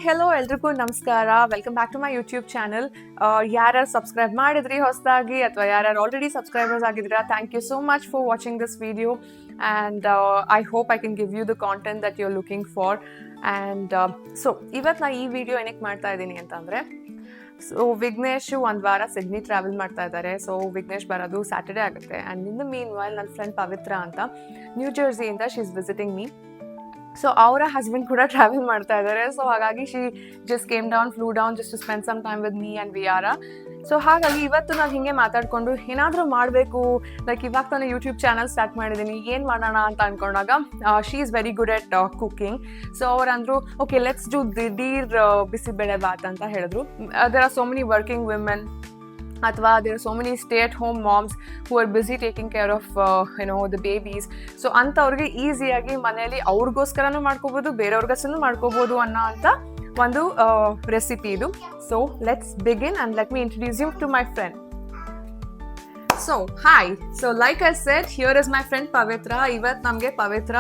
Hello ಎಲ್ರಿಗೂ ನಮಸ್ಕಾರ. Welcome back to my YouTube channel. ಯಾರ್ಯಾರು ಸಬ್ಸ್ಕ್ರೈಬ್ ಮಾಡಿದ್ರಿ ಹೊಸದಾಗಿ ಅಥವಾ ಯಾರ್ಯಾರು ಆಲ್ರೆಡಿ ಸಬ್ಸ್ಕ್ರೈಬರ್ಸ್ ಆಗಿದ್ದೀರಾ, thank you so much for watching this video and I hope I can give you the content that you are looking for. And so ಇವತ್ತು ನಾನು ಈ video ಏನಕ್ಕೆ ಮಾಡ್ತಾ ಇದ್ದೀನಿ ಅಂತಂದರೆ, ಸೊ ವಿಘ್ನೇಶ್ ಒಂದು ವಾರ ಸಿಡ್ನಿ ಟ್ರಾವೆಲ್ ಮಾಡ್ತಾ ಇದ್ದಾರೆ. ಸೊ ವಿಘ್ನೇಶ್ ಬರೋದು ಸ್ಯಾಟರ್ಡೇ ಆಗುತ್ತೆ. And in the mean while ನನ್ನ ಫ್ರೆಂಡ್ ಪವಿತ್ರ ಅಂತ ನ್ಯೂ ಜರ್ಸಿಯಿಂದ she is visiting me. So ಅವರ ಹಸ್ಬೆಂಡ್ ಕೂಡ ಟ್ರಾವೆಲ್ ಮಾಡ್ತಾ ಇದ್ದಾರೆ. ಸೊ ಹಾಗಾಗಿ she just came down, flew down just to spend some time with me and ವಿಯಾರ. ಸೊ ಹಾಗಾಗಿ ಇವತ್ತು ನಾವು ಹಿಂಗೆ ಮಾತಾಡಿಕೊಂಡು ಏನಾದರೂ ಮಾಡಬೇಕು, ಲೈಕ್ ಇವಾಗ ತಾನೇ ಯೂಟ್ಯೂಬ್ ಚಾನಲ್ ಸ್ಟಾರ್ಟ್ ಮಾಡಿದ್ದೀನಿ, ಏನು ಮಾಡೋಣ ಅಂತ ಅಂದ್ಕೊಂಡಾಗ she is very good at cooking. So ಅವ್ರು ಅಂದರು, ಓಕೆ ಲೆಟ್ಸ್ ಡೂ ದಿಢೀರ್ ಬಿಸಿಬೇಳೆ ಬಾತ್ ಅಂತ ಹೇಳಿದ್ರು. There are so many working women ಅಥವಾ there are so many stay at home moms who are busy taking care of the babies. So ಅಂಥವ್ರಿಗೆ ಈಸಿಯಾಗಿ ಮನೆಯಲ್ಲಿ ಅವ್ರಿಗೋಸ್ಕರನೂ ಮಾಡ್ಕೋಬೋದು, ಬೇರೆಯವ್ರಿಗೋಸ್ಕರನೂ ಮಾಡ್ಕೋಬೋದು ಅನ್ನೋ ಅಂತ ಒಂದು ರೆಸಿಪಿ ಇದು. So let's begin and let me introduce you to my friend. So hi, so like I said, here is my friend Pavitra. ಇವತ್ತು ನಮಗೆ ಪವಿತ್ರ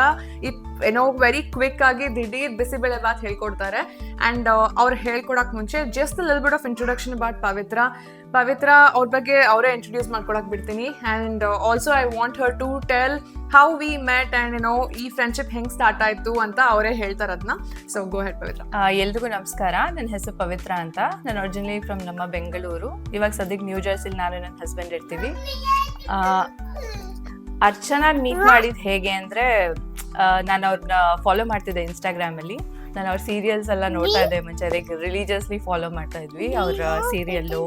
ವೆರಿ ಕ್ವಿಕ್ ಆಗಿ ದಿಢೀರ್ ಬಿಸಿಬೇಳೆ ಬಾತ್ ಹೇಳ್ಕೊಡ್ತಾರೆ. ಆ್ಯಂಡ್ ಅವ್ರು ಹೇಳ್ಕೊಡಕ್ಕೆ ಮುಂಚೆ just lil bit of introduction about Pavitra ಅವ್ರ ಬಗ್ಗೆ ಅವರೇ ಇಂಟ್ರೊಡ್ಯೂಸ್ ಮಾಡ್ಕೊಡಕ್ಕೆ ಬಿಡ್ತೀನಿ. And also I want her to tell how we met and ಈ ಫ್ರೆಂಡ್ಶಿಪ್ ಹೆಂಗೆ ಸ್ಟಾರ್ಟ್ ಆಯಿತು ಅಂತ ಅವರೇ ಹೇಳ್ತಾರೆ ಅದನ್ನ. So go ahead Pavitra. ಎಲ್ರಿಗೂ ನಮಸ್ಕಾರ. ನನ್ನ ಹೆಸರು ಪವಿತ್ರ ಅಂತ. ನಾನು ಒರಿಜಿನಲಿ ಫ್ರಮ್ ನಮ್ಮ ಬೆಂಗಳೂರು. ಇವಾಗ ಸದ್ಯಕ್ಕೆ ನ್ಯೂ ಜರ್ಸಿಲಿ ನಾನು ನನ್ನ ಹಸ್ಬೆಂಡ್ ಇರ್ತೀವಿ. ಅರ್ಚನಾ ಮೀಟ್ ಮಾಡಿದ್ದು ಹೇಗೆ ಅಂದರೆ, ನಾನು ಅವ್ರನ್ನ ಫಾಲೋ ಮಾಡ್ತಿದ್ದೆ ಇನ್ಸ್ಟಾಗ್ರಾಮಲ್ಲಿ. ನಾನು ಅವ್ರ ಸೀರಿಯಲ್ಸ್ ಎಲ್ಲ ನೋಡ್ತಾ ಇದ್ದೆ ಮುಂಚೆ, ಲೈಕ್ ರಿಲಿಜಿಯಸ್ಲಿ ಫಾಲೋ ಮಾಡ್ತಾ ಇದ್ವಿ. ಅವ್ರ ಸೀರಿಯಲ್ಲು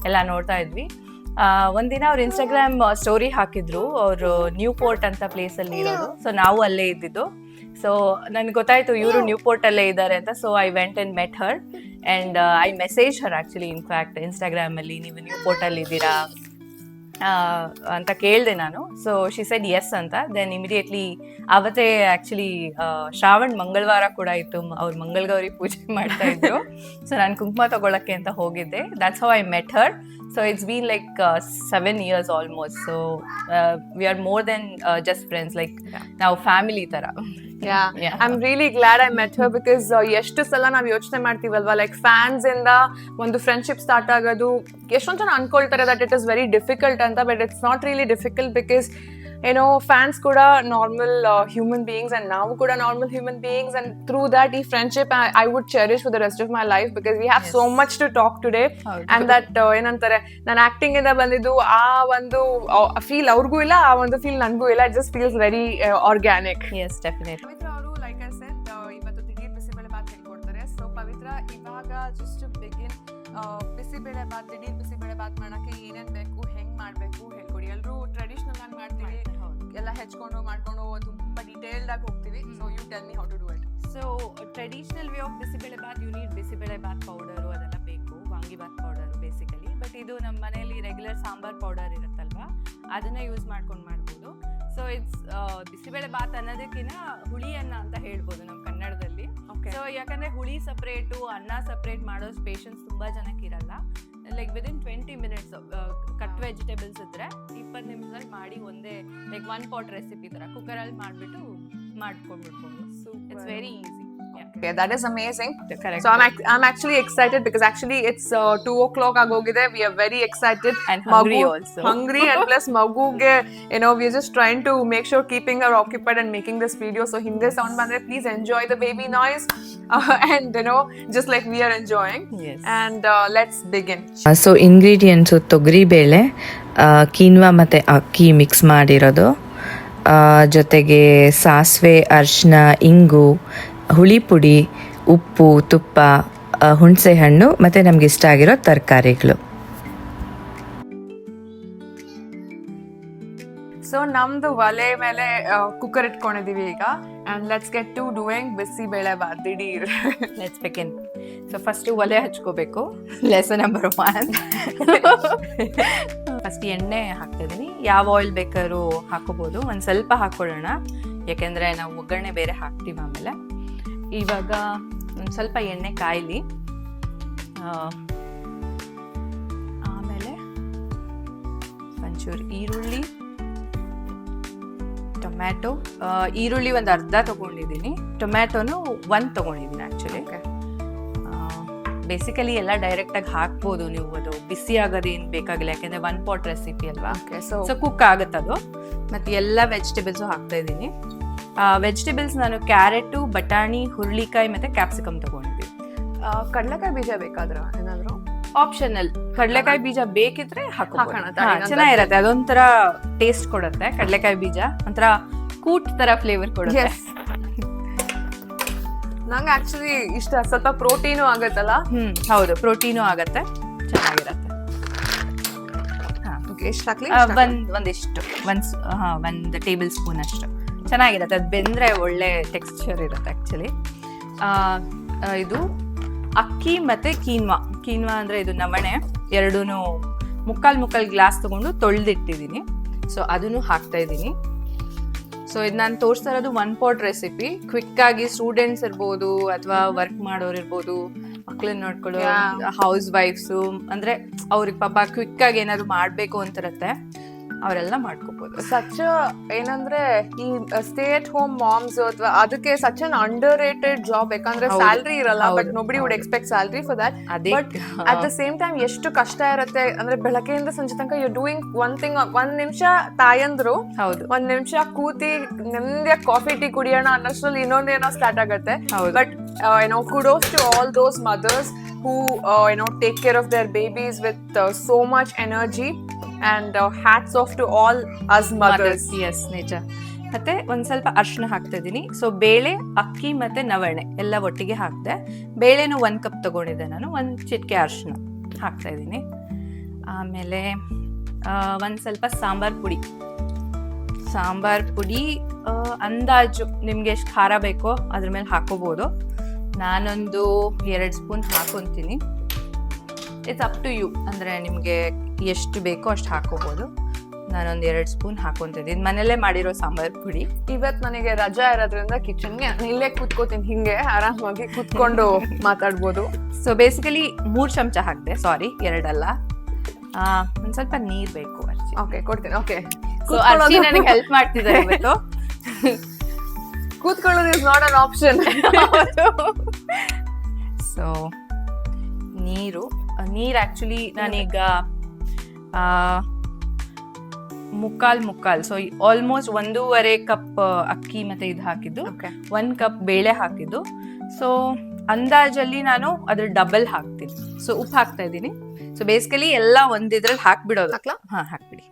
ಎಲ್ಲ ನೋಡ್ತಾ ಇದ್ವಿ. ಒಂದಿನ ಅವ್ರು ಇನ್ಸ್ಟಾಗ್ರಾಮ್ ಸ್ಟೋರಿ ಹಾಕಿದ್ರು, ಅವರು ನ್ಯೂ ಪೋರ್ಟ್ ಅಂತ ಪ್ಲೇಸಲ್ಲಿ ಇರೋದು. ಸೊ ನಾವು ಅಲ್ಲೇ ಇದ್ದಿದ್ದು. ಸೊ ನನಗೆ ಗೊತ್ತಾಯಿತು ಇವರು ನ್ಯೂ ಪೋರ್ಟಲ್ಲೇ ಇದ್ದಾರೆ ಅಂತ. So I went and met Har and I message Har actually. In fact ಇನ್ಸ್ಟಾಗ್ರಾಮಲ್ಲಿ ನೀವು ನ್ಯೂ ಪೋರ್ಟಲ್ಲಿ ಇದ್ದೀರಾ ಅಂತ ಕೇಳಿದೆ ನಾನು. ಸೊ ಶಿ ಸೆಡ್ ಎಸ್ ಅಂತ. ದೆನ್ ಇಮಿಡಿಯೇಟ್ಲಿ ಅವತ್ತೇ ಆ್ಯಕ್ಚುಲಿ ಶ್ರಾವಣ್ ಮಂಗಳವಾರ ಕೂಡ ಇತ್ತು, ಅವ್ರು ಮಂಗಳಗೌರಿ ಪೂಜೆ ಮಾಡ್ತಾ ಇದ್ರು. ಸೊ ನಾನು ಕುಂಕುಮ ತಗೊಳಕ್ಕೆ ಅಂತ ಹೋಗಿದ್ದೆ. That's how I met Har. So it's been like 7 years almost. So we are more than just friends, like now family tara. Yeah. I'm really glad I met her because ಎಷ್ಟು ಸಲ ನಾವು ಯೋಚನೆ ಮಾಡ್ತೀವಲ್ವಾ, like fans ಇಂದ ಒಂದು friendship start ಆಗೋದು. ಎಷ್ಟೊಂದು ಜನ ಅನ್ಕೊಳ್ತಾರೆ that it is very difficult ಅಂತ, but it's not really difficult because fans ಕೂಡ ನಾರ್ಮಲ್ ಹ್ಯೂಮನ್ ಬೀಯಿಂಗ್ಸ್ ಆ್ಯಂಡ್ ನಾವು ಕೂಡ normal human beings. And through that ಈ friendship I would cherish for the rest of my life because we have so much to talk today. And that ಏನಂತಾರೆ, ನಾನು acting ಇಂದ ಬಂದಿದ್ದು ಆ ಒಂದು feel ಅವ್ರಿಗೂ ಇಲ್ಲ, ಆ ಒಂದು ಫೀಲ್ ನನಗೂ ಇಲ್ಲ. It just feels very organic. Yes, definitely. ಪವಿತ್ರ ಅವರು ಲೈಕ್ ಐ ಸೆಡ್ ಇವತ್ತು ದಿಢೀರ್ ಬಿಸಿಬೇಳೆ ಬಾತ್ ಹೇಳ್ಕೊಡ್ತಾರೆ. ಸೊ ಪವಿತ್ರ, ಇವಾಗ just to begin bisibele bath, ದಿಢೀರ್ ಬಿಸಿಬೇಳೆ ಬಾತ್ ಮಾಡೋಕ್ಕೆ ಏನೇನು ಬೇಕು, ಹೆಂಗೆ ಮಾಡಬೇಕು ಹೇಳ್ಕೊಡಿ. ಎಲ್ಲರೂ ಟ್ರೆಡಿಷ್ನಲ್ ಆಗಿ ಮಾಡ್ತೀವಿ, ಎಲ್ಲ ಹೆಚ್ಕೊಂಡು ಮಾಡ್ಕೊಂಡು ತುಂಬ ಡೀಟೇಲ್ಡ್ ಆಗಿ ಹೋಗ್ತೀವಿ. So you tell me how to do it. So traditional way of bisibele bath, you need bisibele bath powder ಅದೆಲ್ಲ ಬೇಕು, vangi bath powder basically. But ಇದು ನಮ್ಮ ಮನೆಯಲ್ಲಿ ರೆಗ್ಯುಲರ್ ಸಾಂಬಾರ್ ಪೌಡರ್ ಇರುತ್ತಲ್ವಾ, ಅದನ್ನ ಯೂಸ್ ಮಾಡ್ಕೊಂಡು ಮಾಡ್ಬೋದು. ಸೊ ಇಟ್ಸ್ ಬಿಸಿಬೇಳೆ ಬಾತ್ ಅನ್ನೋದಕ್ಕಿಂತ ಹುಳಿ ಅನ್ನ ಅಂತ ಹೇಳ್ಬೋದು ನಮ್ಮ ಕನ್ನಡದಲ್ಲಿ. ಸೊ ಯಾಕಂದ್ರೆ ಹುಳಿ ಸಪ್ರೇಟು, ಅನ್ನ ಸಪ್ರೇಟ್ ಮಾಡೋ ಪೇಷನ್ಸ್ ತುಂಬಾ ಜನಕ್ಕೆ ಇರಲ್ಲ. Like within 20 minutes cut vegetables ಇದ್ರೆ 20 ನಿಮಿಷದಲ್ಲಿ ಮಾಡಿ ಒಂದೇ ಲೈಕ್ 1 pot ರೆಸಿಪಿ ತರ ಕುಕ್ಕರಲ್ಲಿ ಮಾಡಿಬಿಟ್ಟು ಮಾಡ್ಕೊಂಡ್ಬಿಡ್ಬೋದು. So it's very easy. Okay, that is amazing. Correct. So I'm actually excited because actually it's 2 o'clock agogide. We are very excited and hungry also. Hungry and plus maguge, we are just trying to make sure keeping her occupied and making this video. So hinde sound bandre, please enjoy the baby noise and just like we are enjoying. Yes. And let's begin. So ingredients ತೊಗರಿ ಬೇಳೆ, quinoa ಮತ್ತು ಅಕ್ಕಿ mix ಮಾಡಿರೋದು, ಜೊತೆಗೆ ಸಾಸಿವೆ, ಅರಿಶಿನ, ಇಂಗು, ಹುಳಿ ಪುಡಿ, ಉಪ್ಪು, ತುಪ್ಪ, ಹುಣಸೆ ಹಣ್ಣು ಮತ್ತು ನಮ್ಗೆ ಇಷ್ಟ ಆಗಿರೋ ತರಕಾರಿಗಳು. ಸೊ ನಮ್ದು ಒಲೆ ಮೇಲೆ ಕುಕ್ಕರ್ ಇಟ್ಕೊಂಡಿದೀವಿ ಈಗ. And let's get to doing bisibele bath ದಿಢೀರ್. Let's begin. ಸೊ ಫಸ್ಟ್ ಒಲೆ ಹಚ್ಕೋಬೇಕು, ಲೆಸನ್ ನಂಬರ್ 1. ಫಸ್ಟ್ ಎಣ್ಣೆ ಹಾಕ್ತಿದ್ದೀನಿ. ಯಾವ ಆಯಿಲ್ ಬೇಕಾದ್ರೂ ಹಾಕೋಬೋದು, ಒಂದು ಸ್ವಲ್ಪ ಹಾಕೊಳ್ಳೋಣ ಯಾಕೆಂದರೆ ನಾವು ಒಗ್ಗರಣೆ ಬೇರೆ ಹಾಕ್ತೀವಿ ಆಮೇಲೆ. ಇವಾಗ ಒಂದು ಸ್ವಲ್ಪ ಎಣ್ಣೆ ಕಾಯಲಿ. ಆಮೇಲೆ ಒಂಚೂರು ಈರುಳ್ಳಿ, ಟೊಮ್ಯಾಟೊ. ಈರುಳ್ಳಿ ಒಂದು ಅರ್ಧ ತೊಗೊಂಡಿದ್ದೀನಿ, ಟೊಮ್ಯಾಟೊನು 1 ತೊಗೊಂಡಿದ್ದೀನಿ ಆ್ಯಕ್ಚುಲಿ. ಬೇಸಿಕಲಿ ಎಲ್ಲ ಡೈರೆಕ್ಟ್ ಆಗಿ ಹಾಕ್ಬೋದು ನೀವು, ಅದು ಬಿಸಿ ಆಗೋದು ಏನು ಬೇಕಾಗಿಲ್ಲ, ಯಾಕೆಂದ್ರೆ 1 pot ರೆಸಿಪಿ ಅಲ್ವಾ. ಓಕೆ ಸೊ ಕುಕ್ ಆಗುತ್ತದು. ಮತ್ತೆ ಎಲ್ಲ ವೆಜಿಟೇಬಲ್ಸು ಹಾಕ್ತಾ ಇದ್ದೀನಿ. ವೆಜಿಟೇಬಲ್ಸ್ ನಾನು ಕ್ಯಾರೆಟು, ಬಟಾಣಿ, ಹುರುಳಿಕಾಯಿ ಮತ್ತೆ ಕ್ಯಾಪ್ಸಿಕಮ್ ತಗೊಂಡಿದ್ದೀನಿ. ಕಡಲೆಕಾಯಿ ಬೀಜ ಬೇಕಾದ್ರ ಏನಾದ್ರು ಆಪ್ಷನಲ್, ಕಡಲೆಕಾಯಿ ಬೀಜ ಬೇಕಿದ್ರೆ ಹಾಕೋಣ, ಚೆನ್ನಾಗಿರತ್ತೆ, ಅದೊಂಥರ ಟೇಸ್ಟ್ ಕೊಡುತ್ತೆ. ಕಡಲೆಕಾಯಿ ಬೀಜ ಒಂಥರ ಕೂಟ್ ತರ ಫ್ಲೇವರ್ ಕೊಡುತ್ತೆ. ನಂಗೆ ಆಕ್ಚುಲಿ ಇಷ್ಟ, ಸ್ವಲ್ಪ ಪ್ರೋಟೀನು ಆಗತ್ತಲ್ಲ. ಹೌದು, ಪ್ರೋಟೀನು ಆಗತ್ತೆ, ಚೆನ್ನಾಗಿರತ್ತೆ. ಎಷ್ಟು ಹಾಕ್ಲಿ? ಒಂದಿಷ್ಟು, ಒಂದು ಟೇಬಲ್ ಸ್ಪೂನ್ ಅಷ್ಟು ಚೆನ್ನಾಗಿರತ್ತೆ. ಅದು ಬೆಂದ್ರೆ ಒಳ್ಳೆ ಟೆಕ್ಸ್ಚರ್ ಇರುತ್ತೆ ಆಕ್ಚುಲಿ. ಇದು ಅಕ್ಕಿ ಮತ್ತೆ ಕೀನ್ವಾ ಅಂದ್ರೆ ಇದು ನವಣೆ, ಎರಡೂನು ಮುಕ್ಕಾಲ್ ಗ್ಲಾಸ್ ತಗೊಂಡು ತೊಳೆದಿಟ್ಟಿದ್ದೀನಿ. ಸೊ ಅದನ್ನು ಹಾಕ್ತಾ ಇದ್ದೀನಿ. ಸೊ ಇದು ನಾನು ತೋರಿಸ್ತಾ ಇರೋದು 1 pot ರೆಸಿಪಿ. ಕ್ವಿಕ್ ಆಗಿ ಸ್ಟೂಡೆಂಟ್ಸ್ ಇರ್ಬೋದು ಅಥವಾ ವರ್ಕ್ ಮಾಡೋರು ಇರ್ಬೋದು, ಮಕ್ಳನ್ನ ನೋಡ್ಕೊಳ್ಳೋ ಹೌಸ್ ವೈಫ್ಸು, ಅಂದ್ರೆ ಅವ್ರಿಗೆ ಪಾಪ ಕ್ವಿಕ್ ಆಗಿ ಏನಾದ್ರು ಮಾಡ್ಬೇಕು ಅಂತಿರತ್ತೆ, ಅವರೆಲ್ಲ ಮಾಡ್ಕೋಬಹುದು. ಸಚ್ ಏನಂದ್ರೆ ಈ ಸ್ಟೇ ಅಟ್ ಹೋಮ್ ಮಾಮ್ಸ್ ಅಥವಾ ಅದಕ್ಕೆ such an underrated job, ಯಾಕಂದ್ರೆ ಸ್ಯಾಲ್ರಿ ಇರಲ್ಲ, but nobody would expect salary for that. But at the same time ಎಷ್ಟು ಕಷ್ಟ ಇರುತ್ತೆ ಅಂದ್ರೆ ಬೆಳಗ್ಗೆಯಿಂದ ಸಂಜೆ ತನಕ ಯು ಡೂಯಿಂಗ್ ಒನ್ ಥಿಂಗ್. 1 ನಿಮಿಷ ತಾಯಂದ್ರು, ಹೌದು, 1 ನಿಮಿಷ ಕೂತಿ ನೆಮ್ಮದಿಯ ಕಾಫಿ ಟೀ ಕುಡಿಯೋಣ ಅನ್ನೋಷ್ಟ್ರಲ್ಲಿ ಇನ್ನೊಂದೇನೋ ಸ್ಟಾರ್ಟ್ ಆಗುತ್ತೆ. But kudos to all those mothers who take care of their babies with so much energy, and hats off to all us mothers. Yes, ನಿಜ. ಮತ್ತೆ ಒಂದ್ ಸ್ವಲ್ಪ ಅರಿಶಿನ ಹಾಕ್ತಾ ಇದೀನಿ. ಸೊ ಬೇಳೆ, ಅಕ್ಕಿ ಮತ್ತೆ ನವಣೆ ಎಲ್ಲ ಒಟ್ಟಿಗೆ ಹಾಕ್ದೆ. ಬೇಳೆನು 1 ಕಪ್ ತಗೊಂಡಿದ್ದೆ ನಾನು, 1 ಚಿಟಿಕೆ ಅರಿಶಿನ ಹಾಕ್ತಾ ಇದೀನಿ. ಆಮೇಲೆ ಒಂದ್ ಸ್ವಲ್ಪ ಸಾಂಬಾರ್ ಪುಡಿ ಅಂದಾಜು ನಿಮ್ಗೆ ಎಷ್ಟು ಖಾರ ಬೇಕೋ ಅದ್ರ ಮೇಲೆ ಹಾಕೋಬಹುದು. ನಾನೊಂದು 2 ಸ್ಪೂನ್ ಹಾಕೊಂತೀನಿ. ಇಟ್ಸ್ ಅಪ್ ಟು ಯು, ಅಂದ್ರೆ ನಿಮ್ಗೆ ಎಷ್ಟು ಬೇಕೋ ಅಷ್ಟು ಹಾಕೋಬಹುದು. ನಾನೊಂದು 2 ಸ್ಪೂನ್ ಹಾಕೊಂತಿದ್ದೀನಿ. ಮನೇಲೆ ಮಾಡಿರೋ ಸಾಂಬಾರ್ ಪುಡಿ. ಇವತ್ ನನಗೆ ರಜಾ ಇರೋದ್ರಿಂದ ಕಿಚನ್ಗೆ ಇಲ್ಲೇ ಕೂತ್ಕೋತೀನಿ, ಹಿಂಗೆ ಆರಾಮಾಗಿ ಕೂತ್ಕೊಂಡು ಮಾತಾಡ್ಬೋದು. ಸೊ ಬೇಸಿಕಲಿ 3 ಚಮಚ ಹಾಕ್ದೆ, ಸಾರಿ 2 ಅಲ್ಲ. ಒಂದ್ ಸ್ವಲ್ಪ ನೀರ್ ಬೇಕು. ಓಕೆ, ಕೊಡ್ತೀನಿ. ಓಕೆ, ಅರ್ಚಿ ನನಗೆ ಹೆಲ್ಪ್ ಮಾಡ್ತಿದ್ದಾರೆ ಇವತ್ತು. ಕೂತ್ಕೊಳ್ಳೋದು is not an option. So ನೀರು ಆಕ್ಚುಲಿ ನಾನೀಗ ಮುಕ್ಕಾಲ್, ಸೊ ಆಲ್ಮೋಸ್ಟ್ 1.5 ಕಪ್ ಅಕ್ಕಿ ಮತ್ತೆ ಇದು ಹಾಕಿದ್ದು, 1 ಕಪ್ ಬೇಳೆ ಹಾಕಿದ್ದು. ಸೊ ಅಂದಾಜಲ್ಲಿ ನಾನು ಅದ್ರ ಡಬಲ್ ಹಾಕ್ತೀನಿ. ಸೊ ಉಪ್ಪು ಹಾಕ್ತಾ ಇದ್ದೀನಿ. ಸೊ ಬೇಸಿಕಲಿ ಎಲ್ಲ ಒಂದಿದ್ರಲ್ಲಿ ಹಾಕ್ಬಿಡೋದು. ಹಾಕ್ಬಿಡಿ.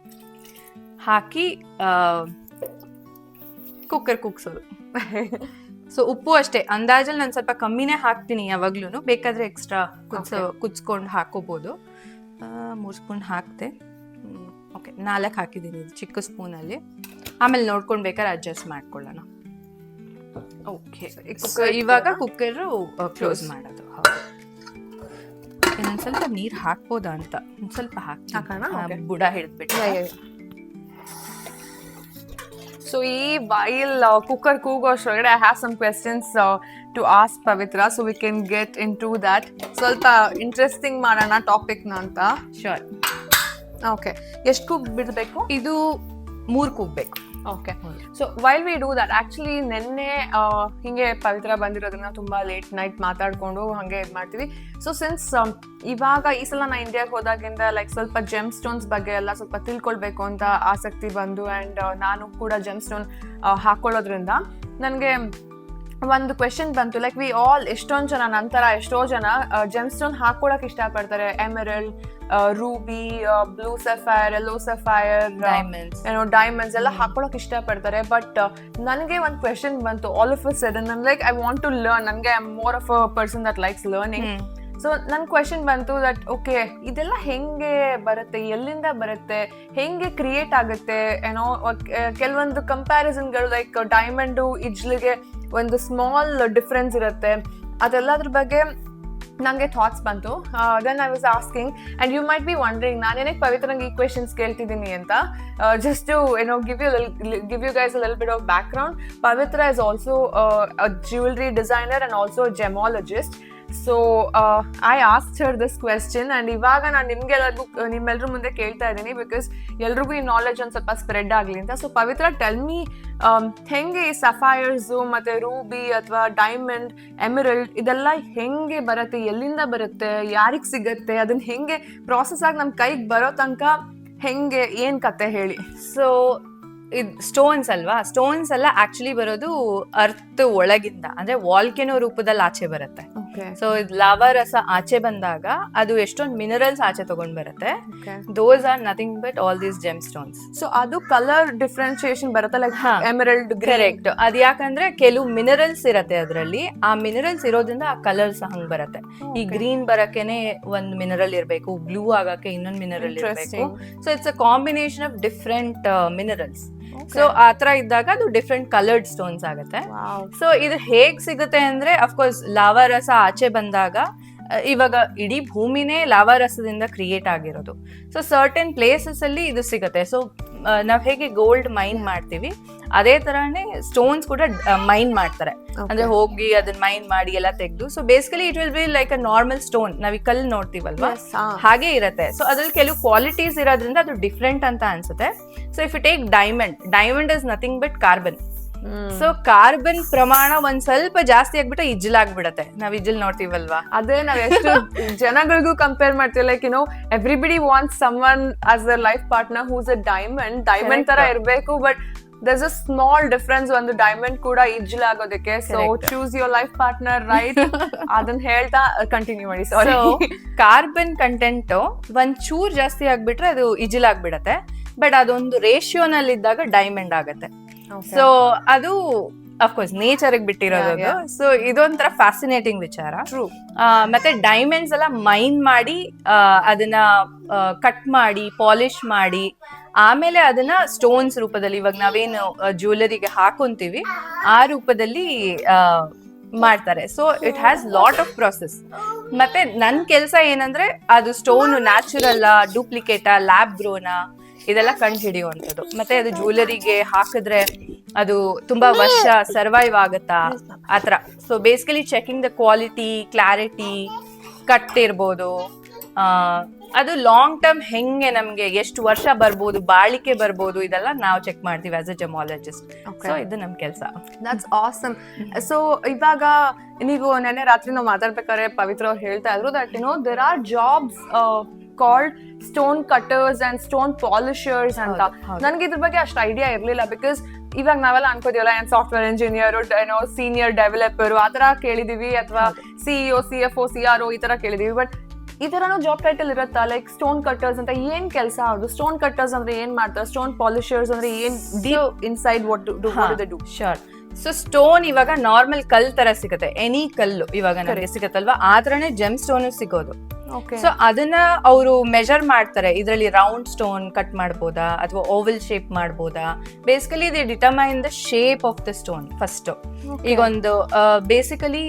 ಹಾಕಿ ಕುಕ್ಕರ್ ಕುಗ್ಸೋದು. ಸೊ ಉಪ್ಪು ಅಷ್ಟೇ ಅಂದಾಜಲ್ಲಿ ನಾನು ಸ್ವಲ್ಪ ಕಮ್ಮಿನೇ ಹಾಕ್ತೀನಿ ಯಾವಾಗ್ಲೂ. ಬೇಕಾದ್ರೆ ಎಕ್ಸ್ಟ್ರಾ ಕುದಿಸ್ಕೊಂಡು ಹಾಕೋಬಹುದು. 3 ಸ್ಪೂನ್ ಹಾಕ್ತೆ. ಓಕೆ, 4 ಹಾಕಿದ್ದೀನಿ ಚಿಕ್ಕ ಸ್ಪೂನಲ್ಲಿ. ಆಮೇಲೆ ನೋಡ್ಕೊಂಡು ಬೇಕಾದ್ರೆ ಅಡ್ಜಸ್ಟ್ ಮಾಡ್ಕೊಳ್ಳೋಣ. ಓಕೆ, ಇವಾಗ ಕುಕ್ಕರ್ ಕ್ಲೋಸ್ ಮಾಡೋದು. ಇನ್ನೊಂದ್ ಸ್ವಲ್ಪ ನೀರ್ ಹಾಕ್ಬೋದಾ ಅಂತ ಒಂದ್ ಸ್ವಲ್ಪ ಹಾಕೋಣ, ಬುಡ ಹಿಡಿದ್ಬಿಟ್ಟು. ಸೊ ಈ ವೈಲ್ ಕುಕ್ಕರ್ ಕೂಗೋಷ್ಟ್ರೊಳಗಡೆ I have some questions to ask Pavitra, so we can get into that. ಸ್ವಲ್ಪ ಇಂಟ್ರೆಸ್ಟಿಂಗ್ ಮಾಡೋಣ ಟಾಪಿಕ್ನ ಅಂತ. ಶೋರ್. ಓಕೆ, ಎಷ್ಟು ಕೂಗ್ ಬಿಡಬೇಕು? ಇದು 3 ಕೂಗ್ಬೇಕು. Okay, so while we do that, actually ನಿನ್ನೆ ಹಿಂಗೆ ಪವಿತ್ರ ಬಂದಿರೋದ್ರಿಂದ ತುಂಬಾ ಲೇಟ್ ನೈಟ್ ಮಾತಾಡ್ಕೊಂಡು ಹಂಗೆ ಇದು ಮಾಡ್ತೀವಿ. ಸೊ ಸಿನ್ಸ್ ಇವಾಗ ಈ ಸಲ ನಾ ಇಂಡಿಯಾಗೆ ಹೋದಾಗಿಂದ ಲೈಕ್ ಸ್ವಲ್ಪ ಜೆಮ್ ಸ್ಟೋನ್ಸ್ ಬಗ್ಗೆ ಎಲ್ಲ ಸ್ವಲ್ಪ ತಿಳ್ಕೊಳ್ಬೇಕು ಅಂತ ಆಸಕ್ತಿ ಬಂದು, ಆ್ಯಂಡ್ ನಾನು ಕೂಡ ಜೆಮ್ ಸ್ಟೋನ್ ಹಾಕೊಳ್ಳೋದ್ರಿಂದ ನನಗೆ ಒಂದು ಕ್ವೆಶನ್ ಬಂತು. ಲೈಕ್ ವಿ ಆಲ್ ಎಷ್ಟೊಂದು ಜನ ನಂತರ ಎಷ್ಟೋ ಜನ ಜೆಮ್ ಸ್ಟೋನ್ ಹಾಕೊಳಕ್ ಇಷ್ಟಪಡ್ತಾರೆ. Emerald, ruby, blue sapphire, yellow sapphire, diamonds ಎಲ್ಲ ಹಾಕೊಳಕ್ ಇಷ್ಟಪಡ್ತಾರೆ. ಬಟ್ ನನಗೆ ಒಂದು ಕ್ವೆಶನ್ ಬಂತು ಆಲ್ ಆಫ್ ಅ ಸಡನ್. ನಾನು like I want to learn. ನನಗೆ I am more of a person that likes learning. So ನನ್ನ ಕ್ವೆಶನ್ ಬಂತು ದಟ್ ಓಕೆ, ಇದೆಲ್ಲ ಹೆಂಗೆ ಬರುತ್ತೆ, ಎಲ್ಲಿಂದ ಬರುತ್ತೆ, ಹೆಂಗೆ ಕ್ರಿಯೇಟ್ ಆಗುತ್ತೆ, ಏನೋ ಕೆಲವೊಂದು ಕಂಪ್ಯಾರಿಸನ್ಗಳು ಲೈಕ್ ಡೈಮಂಡು ಇಜ್ಲಿಗೆ ಒಂದು ಸ್ಮಾಲ್ ಡಿಫ್ರೆನ್ಸ್ ಇರುತ್ತೆ. ಅದೆಲ್ಲದ್ರ ಬಗ್ಗೆ ನನಗೆ ಥಾಟ್ಸ್ ಬಂತು. Then I was asking, and you might be wondering ನಾನೇನಕ್ಕೆ ಪವಿತ್ರಂಗೆ ಈ ಕ್ವೆಶನ್ಸ್ ಕೇಳ್ತಿದ್ದೀನಿ ಅಂತ. Just to give you guys a little bit of background. Pavitra is also a jewellery designer and also gemmologist. So I asked her this question and ಇವಾಗ ನಾನು ನಿಮ್ಮೆಲ್ಲರೂ ಮುಂದೆ ಕೇಳ್ತಾ ಇದ್ದೀನಿ ಬಿಕಾಸ್ ಎಲ್ರಿಗೂ ಈ ನಾಲೆಜ್ ಒಂದು ಸ್ವಲ್ಪ ಸ್ಪ್ರೆಡ್ ಆಗಲಿ ಅಂತ. ಸೊ ಪವಿತ್ರ, ಟೆಲ್ ಮಿ, ಹೆಂಗೆ ಈ ಸಫೈರ್ಸು ಮತ್ತೆ ರೂಬಿ ಅಥವಾ ಡೈಮಂಡ್, ಎಮರಲ್ಡ್ ಇದೆಲ್ಲ ಹೆಂಗೆ ಬರುತ್ತೆ, ಎಲ್ಲಿಂದ ಬರುತ್ತೆ, ಯಾರಿಗೆ ಸಿಗತ್ತೆ, ಅದನ್ನ ಹೆಂಗೆ ಪ್ರಾಸೆಸ್ ಆಗಿ ನಮ್ಮ ಕೈಗೆ ಬರೋ ತನಕ ಹೆಂಗೆ, ಏನ್ ಕತೆ ಹೇಳಿ. ಸೊ ಇದು ಸ್ಟೋನ್ಸ್ ಅಲ್ವಾ, ಸ್ಟೋನ್ಸ್ ಎಲ್ಲ ಆಕ್ಚುಲಿ ಬರೋದು ಅರ್ತ್ ಒಳಗಿಂದ, ಅಂದ್ರೆ ವಾಲ್ಕೆನೋ ರೂಪದಲ್ಲಿ ಆಚೆ ಬರುತ್ತೆ. ಸೊ ಇದು ಲಾವಾ ರಸ ಆಚೆ ಬಂದಾಗ ಅದು ಎಷ್ಟೊಂದು ಮಿನರಲ್ಸ್ ಆಚೆ ತಗೊಂಡ್ ಬರುತ್ತೆ. Those are nothing but all these GeM stones. So ಅದು ಕಲರ್ ಡಿಫ್ರೆನ್ಶಿಯೇಷನ್ ಬರುತ್ತೆ, ಲೈಕ್ ಎಮರಲ್ಡ್, ಕರೆಕ್ಟ್. ಅದ್ ಯಾಕಂದ್ರೆ ಕೆಲವು ಮಿನರಲ್ಸ್ ಇರತ್ತೆ ಅದ್ರಲ್ಲಿ, ಆ ಮಿನರಲ್ಸ್ ಇರೋದ್ರಿಂದ ಆ ಕಲರ್ಸ್ ಹಂಗ್ ಬರುತ್ತೆ. ಈ ಗ್ರೀನ್ ಬರಕೆನೆ ಒಂದ್ ಮಿನರಲ್ ಇರ್ಬೇಕು, ಬ್ಲೂ ಆಗಕ್ಕೆ ಇನ್ನೊಂದ್ ಮಿನರಲ್ ಇರ್ಬೇಕು. So it's a combination of different minerals. So ಆತರ ಇದ್ದಾಗ ಅದು ಡಿಫ್ರೆಂಟ್ ಕಲರ್ಡ್ ಸ್ಟೋನ್ಸ್ ಆಗುತ್ತೆ. ಸೊ ಇದು ಹೇಗ್ ಸಿಗುತ್ತೆ ಅಂದ್ರೆ, ಅಫ್ಕೋರ್ಸ್ ಲಾವಾ ರಸ ಆಚೆ ಬಂದಾಗ, ಇವಾಗ ಇಡೀ ಭೂಮಿನೇ ಲಾವಾ ರಸದಿಂದ ಕ್ರಿಯೇಟ್ ಆಗಿರೋದು. ಸೊ ಸರ್ಟನ್ ಪ್ಲೇಸಸ್ ಅಲ್ಲಿ ಇದು ಸಿಗುತ್ತೆ. ಸೊ ನಾವ್ ಹೇಗೆ ಗೋಲ್ಡ್ ಮೈನ್ ಮಾಡ್ತೀವಿ, ಅದೇ ತರಾನೇ ಸ್ಟೋನ್ಸ್ ಕೂಡ ಮೈನ್ ಮಾಡ್ತಾರೆ. ಅಂದ್ರೆ ಹೋಗಿ ಅದನ್ನ ಮೈನ್ ಮಾಡಿ ಎಲ್ಲ ತೆಗೆದು. So basically it will be like a normal stone, ನಾವ್ ಈ ಕಲ್ಲು ನೋಡ್ತೀವಲ್ವಾ, ಹಾಗೆ ಇರುತ್ತೆ. ಸೊ ಅದ್ರಲ್ಲಿ ಕೆಲವು ಕ್ವಾಲಿಟೀಸ್ ಇರೋದ್ರಿಂದ ಅದು ಡಿಫ್ರೆಂಟ್ ಅಂತ ಅನ್ಸುತ್ತೆ. So if you take diamond is nothing but carbon. So carbon ಪ್ರಮಾಣ ಒಂದ್ ಸ್ವಲ್ಪ ಜಾಸ್ತಿ ಆಗ್ಬಿಟ್ಟು ಇಜ್ಲಾಗ್ಬಿಡತ್ತೆ. ನಾವ್ ಇಜ್ಲ್ ನೋಡ್ತೀವಲ್ವಾ, ಅದೇ ನಾವ್ ಎಷ್ಟು ಜನಗಳಿಗೂ ಕಂಪೇರ್ ಮಾಡ್ತೀವಿ. Like you know, everybody wants someone as a life partner whose a diamond ತರ ಇರ್ಬೇಕು. But there's a small difference, ಒಂದು ಡೈಮಂಡ್ ಕೂಡ ಇಜ್ಲ್ ಆಗೋದಕ್ಕೆ. So choose your life partner, right? ಅದನ್ನ ಹೇಳ್ತಾ ಕಂಟಿನ್ಯೂ ಮಾಡಿ. ಸೊ ಕಾರ್ಬನ್ ಕಂಟೆಂಟ್ ಒಂದ್ ಚೂರ್ ಜಾಸ್ತಿ ಆಗ್ಬಿಟ್ರೆ ಅದು ಇಜ್ಲ್ ಆಗ್ಬಿಡತ್ತೆ. ಬಟ್ ಅದೊಂದು ರೇಷಿಯೋನಲ್ಲಿ ಇದ್ದಾಗ ಡೈಮಂಡ್ ಆಗತ್ತೆ. ಸೊ ಅದು ಅಫ್ಕೋರ್ಸ್ ನೇಚರ್ ಬಿಟ್ಟಿರೋದು. ಸೊ ಇದೊಂಥರ ಫ್ಯಾಸಿನೇಟಿಂಗ್ ವಿಚಾರ. ಮತ್ತೆ ಡೈಮಂಡ್ಸ್ ಎಲ್ಲ ಮೈನ್ ಮಾಡಿ ಅದನ್ನ ಕಟ್ ಮಾಡಿ ಪಾಲಿಶ್ ಮಾಡಿ ಆಮೇಲೆ ಅದನ್ನ ಸ್ಟೋನ್ಸ್ ರೂಪದಲ್ಲಿ, ಇವಾಗ ನಾವೇನು ಜ್ಯುವೆಲರಿಗೆ ಹಾಕೊಂತೀವಿ ಆ ರೂಪದಲ್ಲಿ ಮಾಡ್ತಾರೆ. So it has lot of process. ಮತ್ತೆ ನನ್ ಕೆಲ್ಸ ಏನಂದ್ರೆ ಅದು ಸ್ಟೋನ್ ನ್ಯಾಚುರಲ್ ಡೂಪ್ಲಿಕೇಟಾ ಲ್ಯಾಬ್ ಗ್ರೋನಾ ಇದೆಲ್ಲ ಕಂಡು ಹಿಡಿಯುವಂಥದ್ದು. ಮತ್ತೆ ಅದು ಜ್ಯುವೆಲರಿಗೆ ಹಾಕಿದ್ರೆ ಅದು ತುಂಬಾ ವರ್ಷ ಸರ್ವೈವ್ ಆಗತ್ತಾ ಆತರ. So basically checking the quality, clarity, cut ಇರ್ಬೋದು, ಅದು ಲಾಂಗ್ ಟರ್ಮ್ ಹೆಂಗೆ ನಮ್ಗೆ ಎಷ್ಟು ವರ್ಷ ಬರ್ಬೋದು, ಬಾಳಿಕೆ ಬರ್ಬೋದು, ಇದೆಲ್ಲ ನಾವು ಚೆಕ್ ಮಾಡ್ತೀವಿ ಆಸ್ ಅ ಜೆಮಾಲಜಿಸ್ಟ್. ಸೊ ಇದು ನಮ್ ಕೆಲಸ. That's awesome. ಸೊ ಇವಾಗ ನೀವು ನೆನ್ನೆ ರಾತ್ರಿ ನಾವು ಮಾತಾಡ್ಬೇಕಾದ್ರೆ ಪವಿತ್ರ ಅವ್ರು ಹೇಳ್ತಾ ಇದ್ರು that you know there are jobs called stone cutters and stone polishers ಅಂತ. ನನ್ಗೆ ಇದ್ರ ಬಗ್ಗೆ ಅಷ್ಟು ಐಡಿಯಾ ಇರ್ಲಿಲ್ಲ. ಬಿಕಾಸ್ ಇವಾಗ ನಾವೆಲ್ಲ ಅನ್ಕೋತೀವಲ್ಲ, ಏನ್ ಸಾಫ್ಟ್ವೇರ್ ಇಂಜಿನಿಯರ್, ಏನೋ ಸೀನಿಯರ್ ಡೆವಲಪರ್ ಆತರ ಕೇಳಿದೀವಿ, ಅಥವಾ CEO, CFO, CRO ಈ ತರ ಕೇಳಿದೀವಿ. ಬಟ್ ಈ ತರನೂ ಜಾಬ್ ಟೈಟಲ್ ಇರುತ್ತಾ? ಲೈಕ್ ಸ್ಟೋನ್ ಕಟರ್ಸ್ ಅಂತ ಏನ್ ಕೆಲಸ ಅವ್ರದ್ದು? ಸ್ಟೋನ್ ಕಟರ್ಸ್ ಅಂದ್ರೆ ಏನ್ ಮಾಡ್ತಾರೆ? ಸ್ಟೋನ್ ಪಾಲಿಷರ್ಸ್ ಅಂದ್ರೆ ಏನ್? Deep inside what do do? Sure. So stone ಇವಾಗ ನಾರ್ಮಲ್ ಕಲ್ ತರ ಸಿಗುತ್ತೆ, ಎನಿ ಕಲ್ಲು ಇವಾಗ ನಮಗೆ ಸಿಗತ್ತಲ್ವಾ, ಆ ತರನೇ ಜೆಮ್ ಸ್ಟೋನ್ ಸಿಗೋದು. ಸೊ ಅದನ್ನ ಅವರು ಮೆಜರ್ ಮಾಡ್ತಾರೆ. ಇದರಲ್ಲಿ ರೌಂಡ್ ಸ್ಟೋನ್ ಕಟ್ ಮಾಡ್ಬೋದಾ ಅಥವಾ ಓವಲ್ ಶೇಪ್ ಮಾಡ್ಬೋದಾ. Basically they determine the shape of the stone first. ಈಗ ಒಂದು ಬೇಸಿಕಲಿ